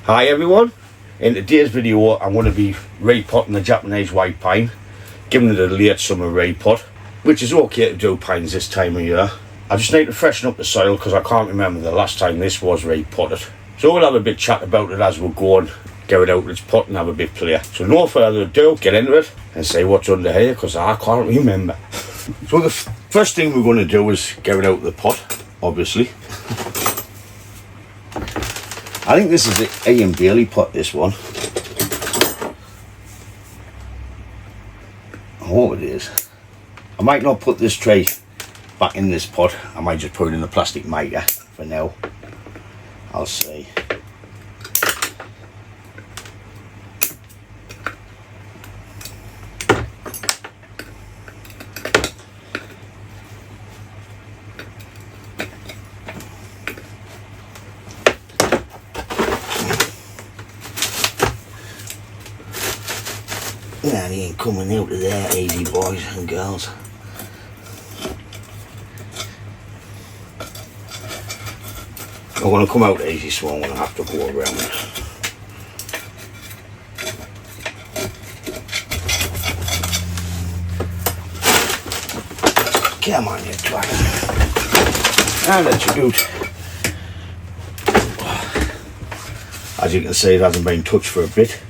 Hi everyone, in today's video I'm going to be repotting the Japanese white pine, giving it a late summer repot, which is okay to do pines this time of year. I just need to freshen up the soil because I can't remember the last time this was repotted. So we'll have a bit chat about it as we go and get it out of its pot and have a bit play. So no further ado, get into it and see what's under here because I can't remember. So the first thing we're going to do is get it out of the pot, obviously. I think this is the Ian Bailey pot, this one. I hope it is. I might not put this tray back in this pot. I might just put it in the plastic maker for now. I'll see. Nah, he ain't coming out of there, easy boys and girls. I'm going to come out easy, so I'm going to have to go around it. Come on, you twat. And let you out. As you can see, it hasn't been touched for a bit.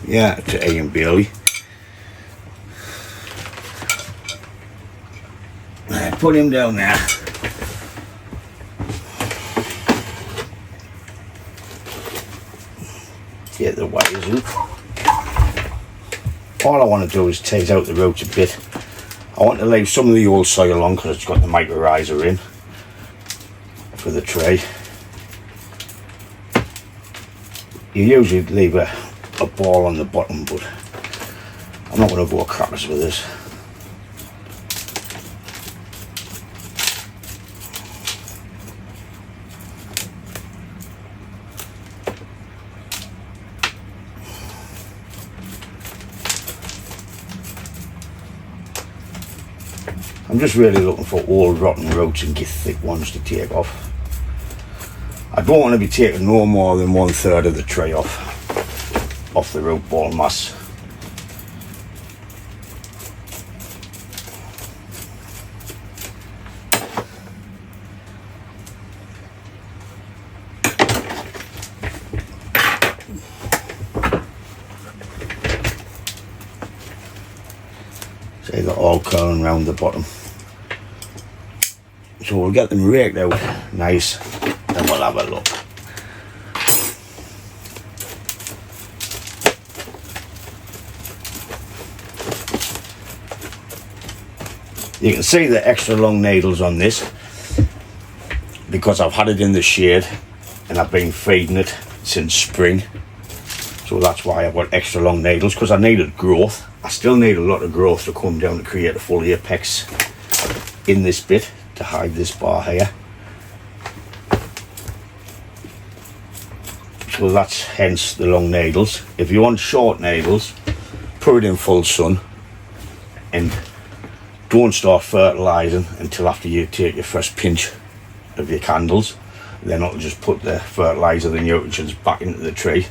Yeah, to Ian Bailey. Put him down there. Get the wires up. All I want to do is tease out the roots a bit. I want to leave some of the old soil on because it's got the mycorrhiza in for the tray. You usually leave a ball on the bottom, but I'm not going to go crackers with this. I'm just really looking for old rotten roots and get thick ones to take off. I don't want to be taking no more than 1/3 of the tray off the root ball mass. See, they're all curling around the bottom. So we'll get them raked out nice, then we'll have a look. You can see the extra long needles on this because I've had it in the shade and I've been feeding it since spring. So that's why I've got extra long needles, because I needed growth. I still need a lot of growth to come down to create a full apex in this bit to hide this bar here. So that's hence the long needles. If you want short needles, put it in full sun and don't start fertilising until after you take your first pinch of your candles. Then I'll just put the fertiliser, the nutrients back into the tree,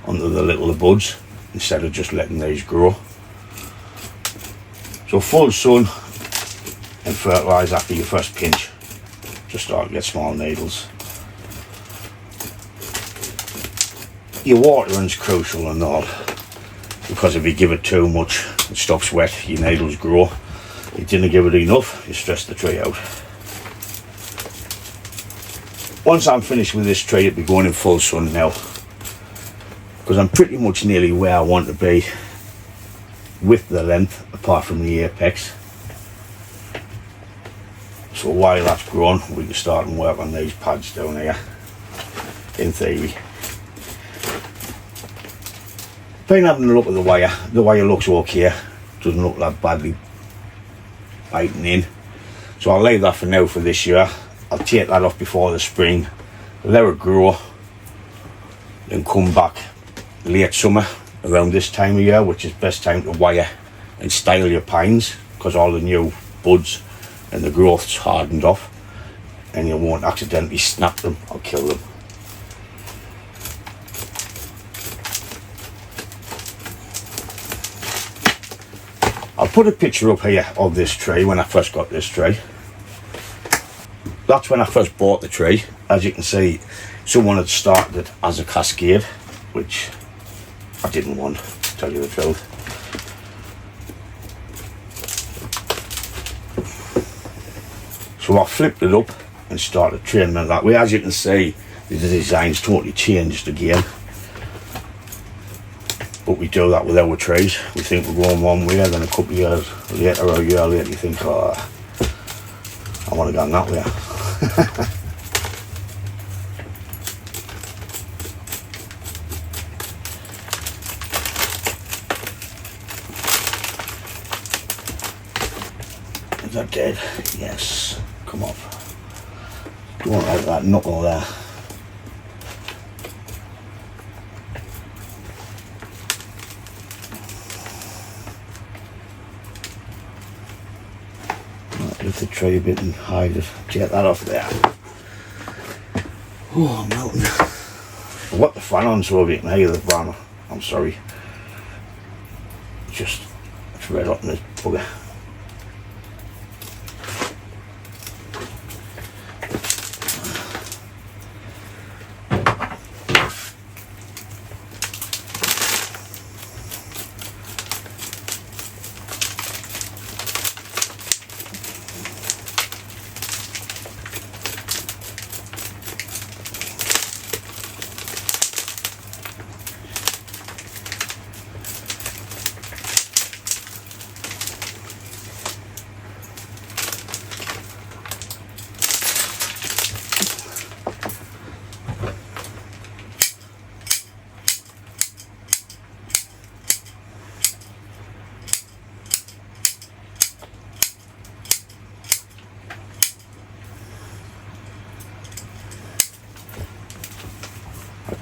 onto the little buds, instead of just letting these grow. So full sun and fertilise after your first pinch, just start to get small needles. Your watering's crucial and all, because if you give it too much, it stops wet, your needles grow. You didn't give it enough, you stress the tree out. Once I'm finished with this tree, it'll be going in full sun now, because I'm pretty much nearly where I want to be with the length, apart from the apex. So while that's grown, we can start and work on these pads down here, in theory. Been having a look at the wire looks okay, doesn't look that badly biting in. So I'll leave that for now for this year. I'll take that off before the spring, let it grow, then come back late summer around this time of year, which is best time to wire and style your pines, because all the new buds and the growth's hardened off, and you won't accidentally snap them or kill them. I'll put a picture up here of this tree when I first got this tree. That's when I first bought the tree. As you can see, someone had started it as a cascade, which I didn't want, to tell you the truth. So I flipped it up and started training it that way. As you can see, the design's totally changed again. But we do that with our trees. We think we're going one way, then a couple of years later or a year later you think, oh, I want to go that way. Is that dead? Yes. Come on. Don't like that knuckle there. Lift the tree a bit and hide it. Get that off there. Oh, I'm melting. I've got the fan on so you can hear the fan. I'm sorry. It's red hot in this bugger.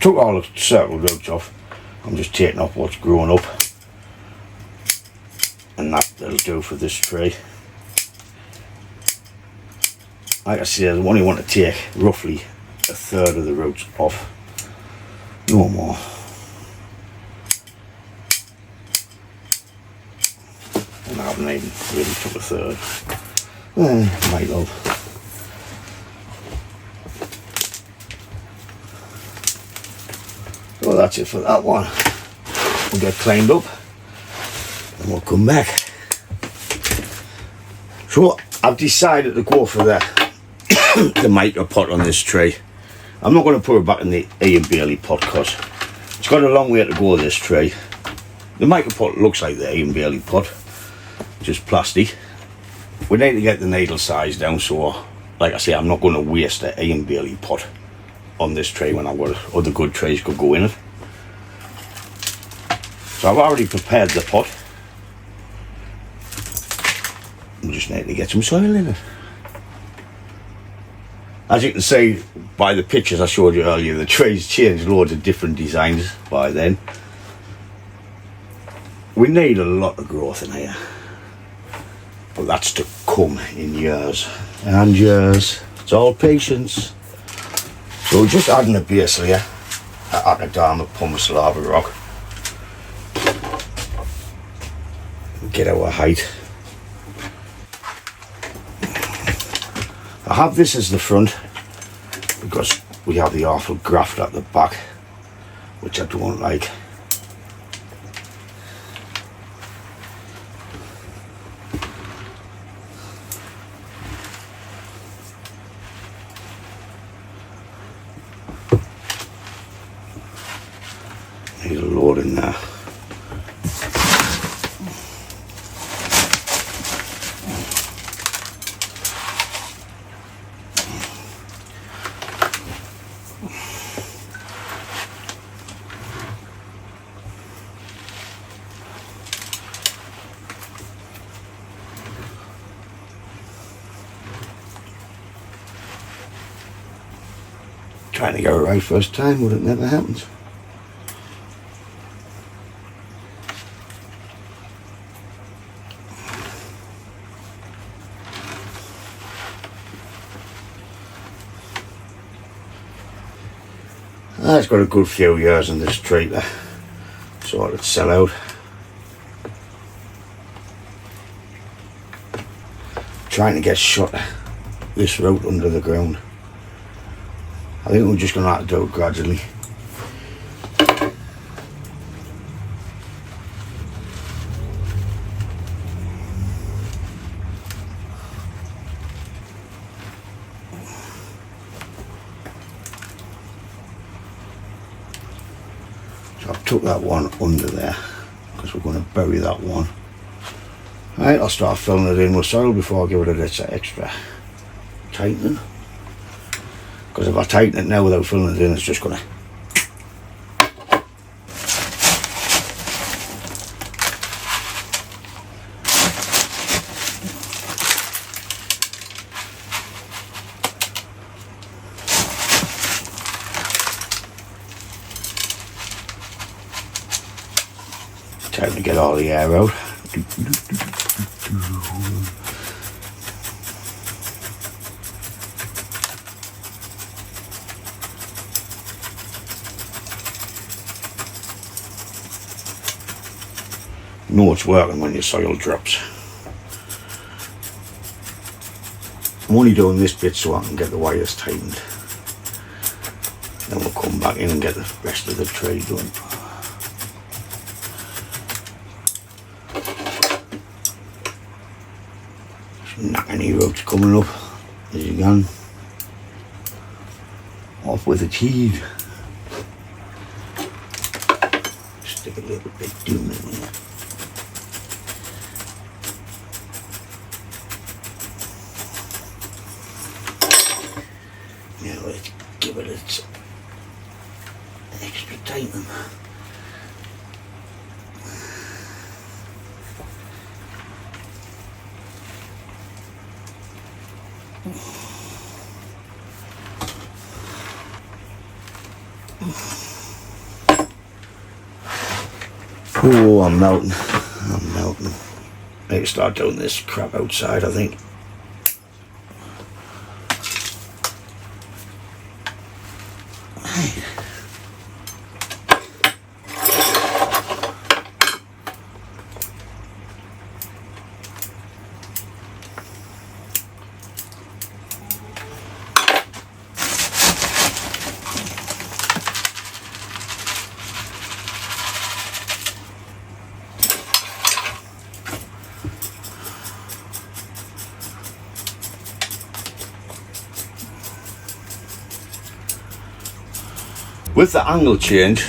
Took all the circle roots off. I'm just taking off what's growing up, and that'll do for this tree. Like I said, I only want to take roughly a third of the roots off, no more. And I haven't even really took a third. My love. Well, that's it for that one. We'll get cleaned up and we'll come back. So I've decided to go for the micro pot on this tree. I'm not going to put it back in the Ian Bailey pot because it's got a long way to go, this tree. The micro pot looks like the Ian Bailey pot, just plastic. We need to get the needle size down, so like I say, I'm not going to waste the Ian Bailey pot on this tray when I've got other good trays could go in it. So I've already prepared the pot. I just need to get some soil in it. As you can see by the pictures I showed you earlier, the tray's changed loads of different designs by then. We need a lot of growth in here, but that's to come in years and years. It's all patience. So we're just adding a base layer at acadamic pumice lava rock. Get our height. I have this as the front because we have the awful graft at the back, which I don't like. Need a load in there. Trying to get it right first time, but it never happens. It's got a good few years in this tree there, so it'd sell out. Trying to get shut this route under the ground. I think we're just going to have to do it gradually. So I've took that one under there because we're going to bury that one. Right, I'll start filling it in with soil before I give it a bit of extra tightening. Because if I tighten it now without filling it in, it's just going to... Time to get all the air out. Know it's working when your soil drops. I'm only doing this bit so I can get the wires tightened. Then we'll come back in and get the rest of the tray done. Knock any ropes coming up as you can. Off with the teeth. Stick a little bit down in there. Now let's give it its extra tightening. Oh, I'm melting. I'm melting. I need to start doing this crap outside, I think. With the angle change,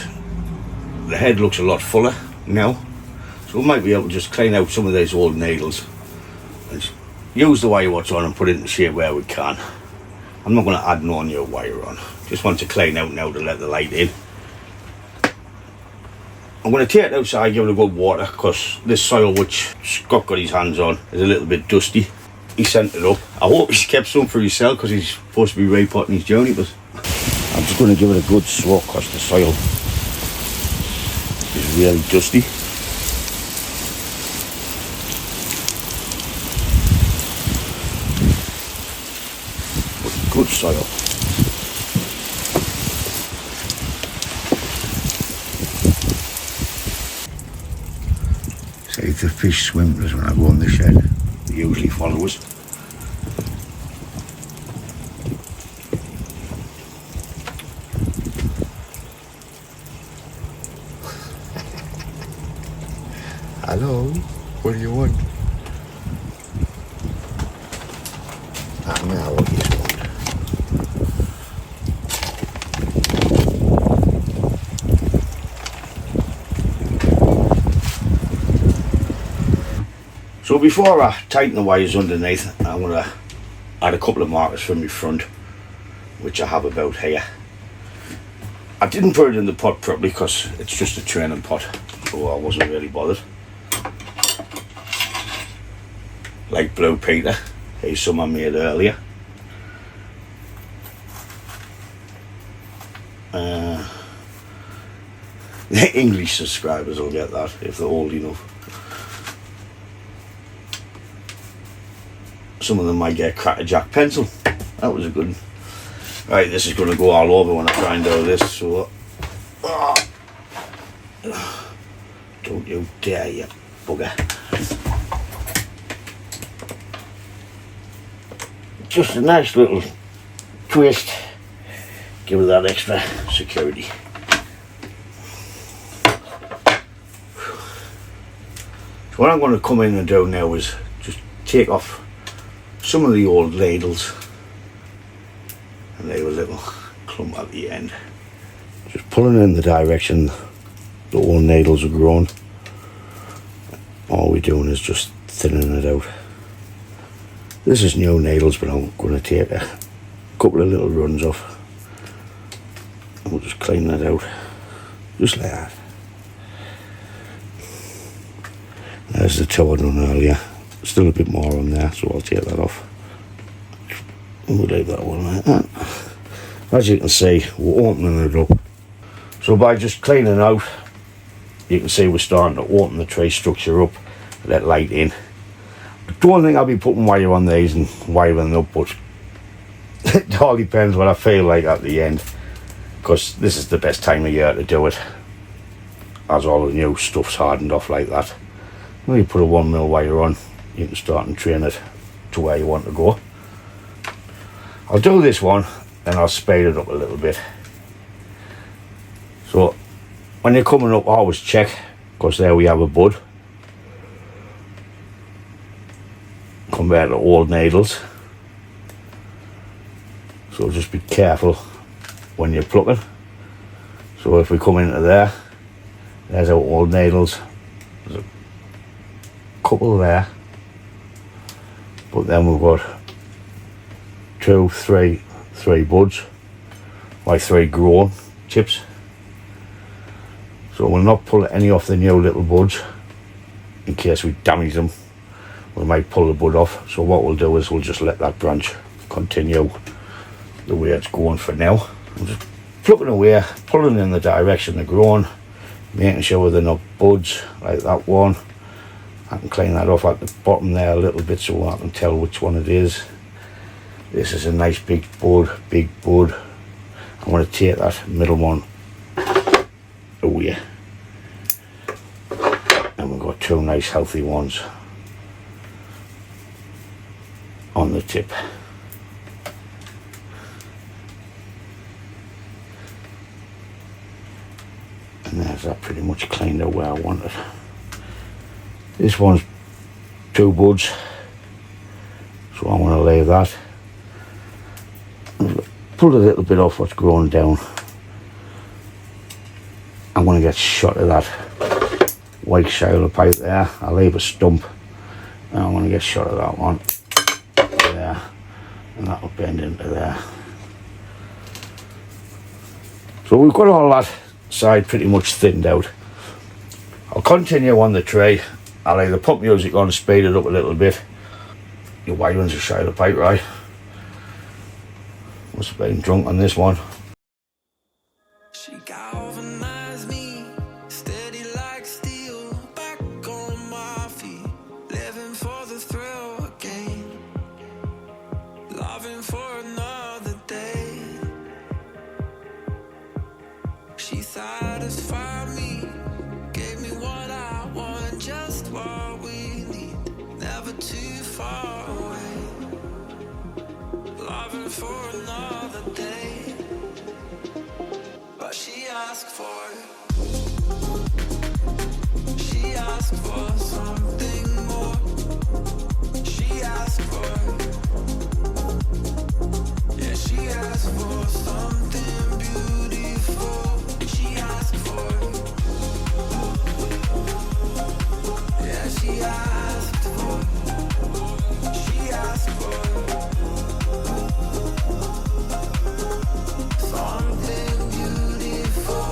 the head looks a lot fuller now, so we might be able to just clean out some of these old needles and use the wire what's on and put it in the shape where we can. I'm not going to add no new wire on, just want to clean out now to let the light in. I'm going to take it outside, give it a good water, because this soil which Scott got his hands on is a little bit dusty. He sent it up. I hope he's kept some for himself because he's supposed to be repotting his journey, but I'm just going to give it a good soak because the soil is really dusty. But good soil. See if the fish swimmers when I go in the shed. They usually follow us. Hello, what do you want? Now what do you want? So before I tighten the wires underneath, I'm going to add a couple of markers from my front, which I have about here. I didn't put it in the pot properly because it's just a training pot, so I wasn't really bothered. Like Blue Peter, here's some I made earlier. The English subscribers will get that if they're old enough. Some of them might get Cracker Jack pencil. That was a good one. Right, this is going to go all over when I try and do this, so don't you dare, you bugger. Just a nice little twist, give it that extra security. So what I'm going to come in and do now is just take off some of the old ladles and leave a little clump at the end. Just pulling in the direction the old needles are growing. All we're doing is just thinning it out. This is new needles, but I'm going to take a couple of little runs off and we'll just clean that out, just like that. There's the two I done earlier. Still a bit more on there, so I'll take that off. And we'll leave that one like that. As you can see, we're opening it up. So by just cleaning out, you can see we're starting to open the tree structure up, let light in. I don't think I'll be putting wire on these and wiring up, but it all depends what I feel like at the end, because this is the best time of year to do it, as all the new stuff's hardened off like that. When you put a 1mm wire on, you can start and train it to where you want to go. I'll do this one and I'll speed it up a little bit. So when you're coming up, always check, because there we have a bud compared to old needles. So just be careful when you're plucking. So if we come into there, there's our old needles. There's a couple there, but then we've got three buds, like 3 grown chips. So we'll not pull any off the new little buds in case we damage them. We might pull the bud off. So what we'll do is we'll just let that branch continue the way it's going for now. I'm just plucking away, pulling in the direction they're growing, making sure they're not buds like that one. I can clean that off at the bottom there a little bit so I can tell which one it is. This is a nice big bud. I'm going to take that middle one away. And we've got 2 nice healthy ones on the tip. And there's that pretty much cleaned out where I want it. This one's 2 buds, so I'm going to leave that. Pull a little bit off what's growing down. I'm going to get shot of that white shale pipe there. I'll leave a stump and I'm going to get shot of that one there, and that'll bend into there. So we've got all that side pretty much thinned out. I'll continue on the tray. I'll either put music on and speed it up a little bit. Your wiring's a shale pipe, right? Must have been drunk on this one. She galvanized me, steady like steel, back on my feet, living for the thrill again, loving for another day. She satisfied me, gave me what I want, just what we need, never too far away, loving for another day. But she asked for something more. She asked for, yeah, she asked for something beautiful. She asked for, yeah, she asked for something beautiful.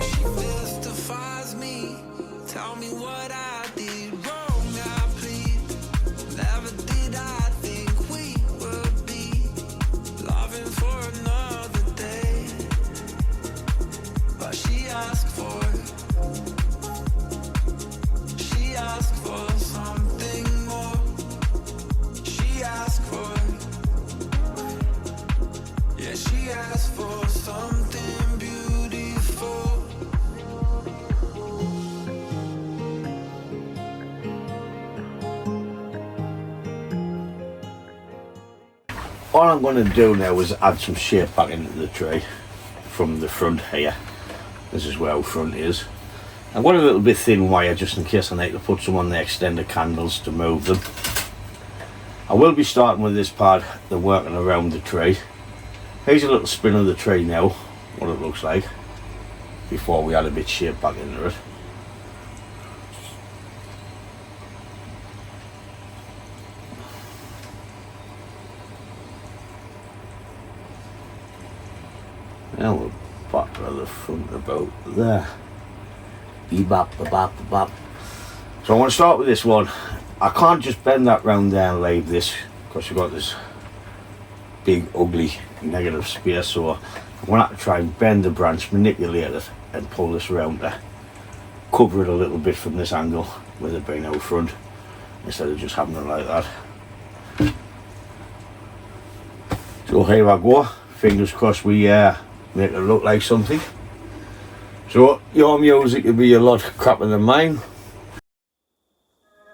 She mystifies me. Tell me what I did wrong, I plead. Never did I asked for something beautiful. All I'm going to do now is add some shape back into the tree from the front here. This is where our front is. I've got a little bit thin wire just in case I need to put some on the extender candles to move them. I will be starting with this part, the working around the tree. Here's a little spin of the tree now, what it looks like, before we add a bit of shape back into it. Now we'll back to the front about there. Bebop, bebop, bebop. So I want to start with this one. I can't just bend that round there and leave this because you've got this big ugly negative space, so I'm going to have to try and bend the branch, manipulate it and pull this around to cover it a little bit from this angle with it being out front instead of just having it like that. So here I go, fingers crossed we make it look like something. So your music will be a lot crappier than mine.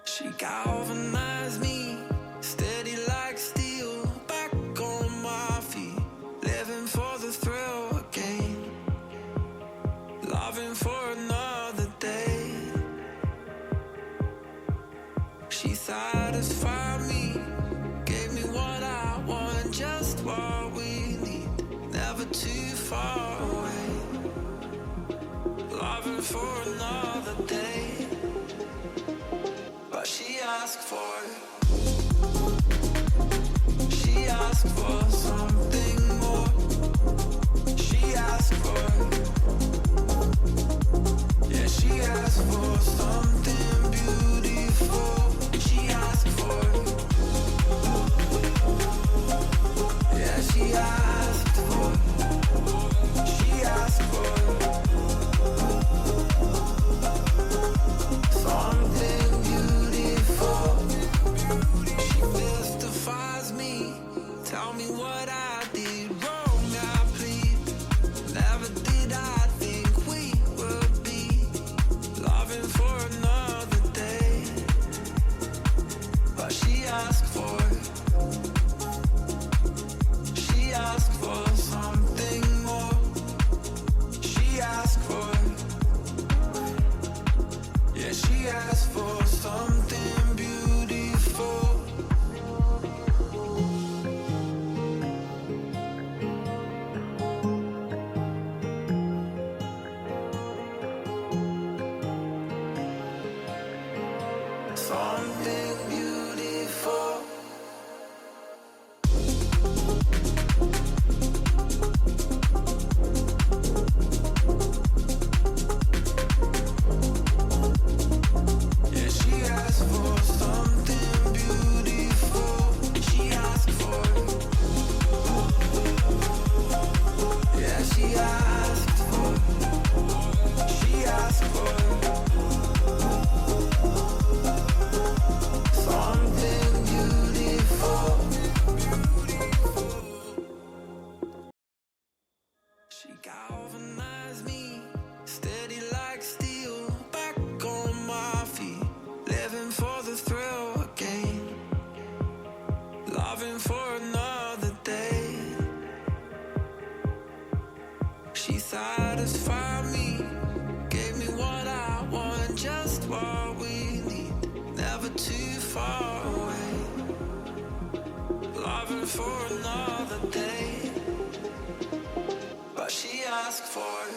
She galvanized me, steady like steel, back on my feet, living for the thrill again, loving for another day. She satisfied me, gave me what I want, just what we need, never too far away, loving for another day. But she asked for something more. She asked for, yeah, she asked for something beautiful. She asked for, yeah, she asked for, something beautiful. She mystifies me, tell me what I did wrong, I plead. Never did I think we would be loving for another day. But she asked for something more. She asked for, yeah, she asked for something beautiful. Something beautiful. Yeah, she asked for something beautiful. She asked for, yeah, she asked for, something beautiful. She galvanized me, steady like steel, back on my feet, living for the thrill again, loving for another day. She satisfied me, gave me what I want, just what we need, never too far away, loving for another day. But she asked for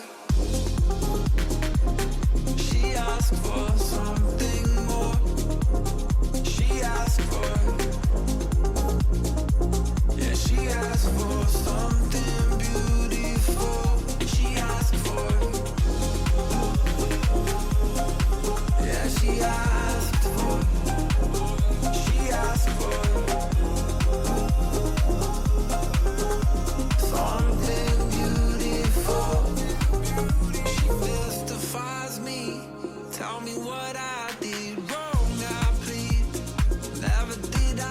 something more. She asked for, yeah, she asked for something beautiful. She asked for, yeah, she asked for something beautiful. She mystifies me, tell me what I did wrong, I plead. Never did I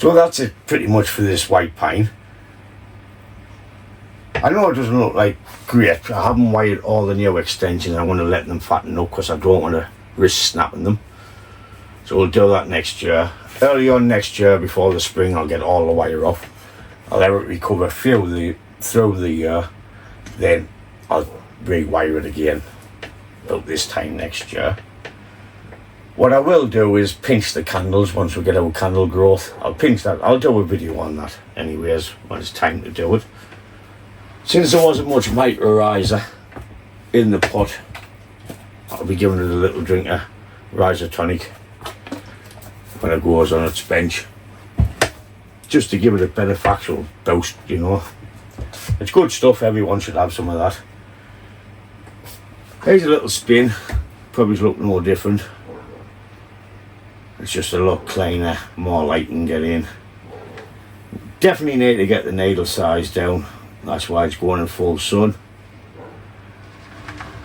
So that's it pretty much for this white pine. I know it doesn't look like great. I haven't wired all the new extensions. I want to let them fatten up because I don't want to risk snapping them. So we'll do that next year. Early on next year, before the spring, I'll get all the wire off. I'll let it recover through the year. Then I'll rewire it again about this time next year. What I will do is pinch the candles once we get our candle growth. I'll pinch that. I'll do a video on that anyways when it's time to do it. Since there wasn't much mycorrhiza in the pot, I'll be giving it a little drink of Rhiza tonic when it goes on its bench, just to give it a better factual boost, you know. It's good stuff, everyone should have some of that. Here's a little spin, probably look no different. It's just a lot cleaner, more light can get in. Definitely need to get the needle size down, that's why it's going in full sun.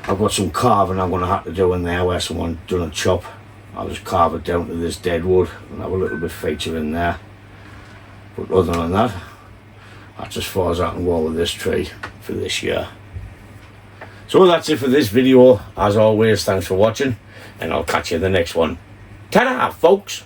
I've got some carving I'm going to have to do in there where someone done a chop. I'll just carve it down to this dead wood and have a little bit feature in there. But other than that, that's as far as I can go with this tree for this year. So that's it for this video. As always, thanks for watching, and I'll catch you in the next one. Ta-da, folks!